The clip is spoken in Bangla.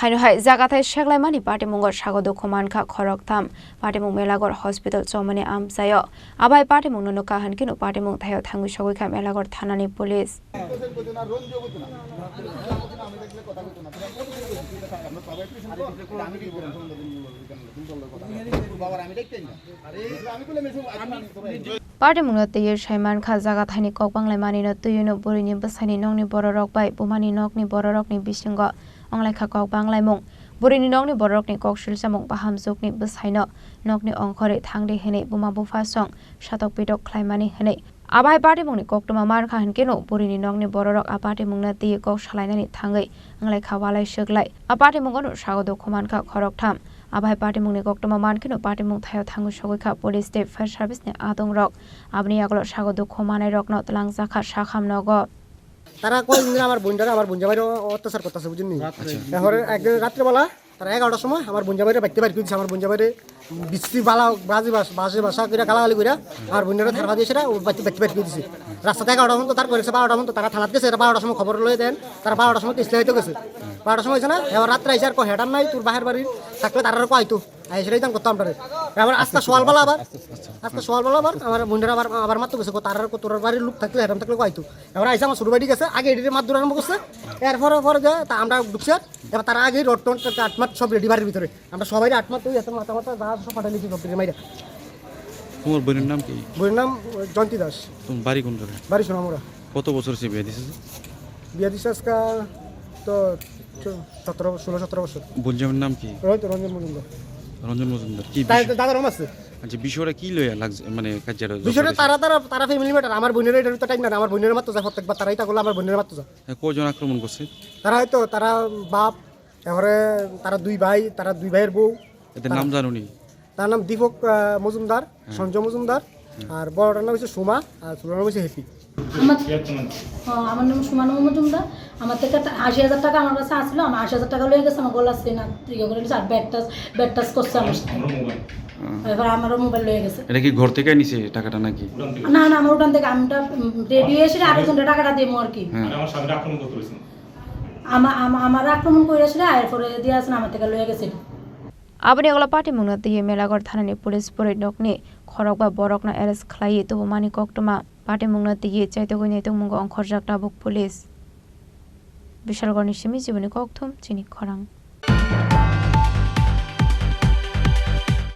Haino Jaga Seklaimani Patimungo sago Dukhomankha Khoroktham Patimungo Melagor Hospital Somani Amsayo Abai Patimungo no kahan kinu Patimungo thayo thangu shogoi Melagor Thanani Police Patimungo teye Seklaimani Jaga Thani Khoroktham no tuyuno borini basani nongni bororok bai bumani nokni bororokni bisingo Onglai khakok banglai mung burini nokni borokni kokshil samung baham jokni bshaino nokni ongkhore thangde hene buma bufa song shatok pidok khlaimani hene abai Patimungni koktoma mar kha hankeno burini nokni borok Patimungna ti kok salainani thangai anglai khawalai seglai Patimungno sago Dukhomankha Khoroktham abai Patimungni koktoma mankeno Patimung thayo thangu sogoi police state fire service ne adong rok abni aglo sago Dukhomanai rokno tlangjaka sakham nogo তারা কই আমার বোনজাবাইরে অত্যাচার করতেছে বুঝিনি এখন একদিন রাত্রেবেলা তারা 11টার সময় আমার বোনজাবাইরে বাইতে বাইরে দিয়েছে আমার বোনজাবাইরে বৃষ্টি বালা বাজে বাসা করে গালাগালি করে আমার বোনেরা থারবা দিয়েছে ও বাইতে বাইরে দিয়েছে রাস্তাতে 11টার মতো তার করেছে 12টার মতো তারা থানাত গেছে 12টার সময় খবর লয়ে দেন তারা 12টার সময় ইসলাম হইতে গেছে 12টার সময় হয়েছে না এবার রাত্রে আইসে আর হেডার নাই তোর বাহির বাড়ির থাকলে তারা কয়তো সেটাই দাম করতাম তারে এবার আজকে সকালবেলা আবার আমার বোনেরা আবার মাত্র গেছে তার তোর বাড়ির লোক থাকলে হেডাম থাকলে কয়তো এবার আইসে আমার ছোট বাড়ি গেছে আগে এডিটে মাছ ধরে আরম্ভ করছে এরপরে যে আমরা ঢুকছি এবার তারা আগে রড টন আটমাত সব রেডি বাড়ির ভিতরে আমরা সবাই আটমাত ওই এত মাথা যা সব ফাটাই লিখি সব মাইরা তোমার বোনের নাম কি? বোনের নাম জয়ন্তী দাস। তোমার বাড়ি কোন জায়গায়? বাড়ি সোনামুড়া। কত বছর সে বিয়ে দিয়েছে? বিয়ে দিয়েছে আজকে তো 16-17 বছর। বোনের নাম কি? রঞ্জন মজুমদার কি দাদার নাম আছে? আচ্ছা বিষয়টা কি লইয়া লাগছে মানে কাজটা বিষয়টা তারা ফ্যামিলি ম্যাটার আমার বোনের এটার তো টাইম না আমার বোনের মাত্র যায় প্রত্যেকবার তারাই তা করলে আমার বোনের মাত্র যায় কয়জন আক্রমণ করছে? তারা বাপ এবারে তারা দুই ভাই তারা দুই ভাইয়ের বউ এদের নাম জানুনি? তার নাম দীপক মজুমদার সঞ্জয় মজুমদার আর বড়টার নাম হচ্ছে সুমা আর ছোটটার নাম হচ্ছে হ্যাপি। আমার নাম সুমা মজুমদার। আমার থেকে ৮০,০০০ টাকা আমার কাছে আসলো আমার ৮০,০০০ টাকা লয়ে গেছে আমার গলা না ইয়ে করে আর ব্যাড টাচ করছে আমার সাথে এবার আমারও মোবাইল লয়ে গেছে। এটা কি ঘর থেকে নিছে টাকাটা নাকি? না আমার ওখান থেকে আমটা রেডি এসে আরেকজনের টাকাটা দেবো আর কি আমার আক্রমণ করে আসলে এরপরে দিয়ে আসলে আমার থেকে লয়ে গেছে। Abani agla Patimungna tiye Melagor Thanani police pore nokni Khorokba borokna arrest khlai Dukhomankha koktoma Patimungna tiye chaitogoi Dukhomankha ongkhorjakta buk police Bishalgorni Shimi Jiboni Khoroktham Chini Khorang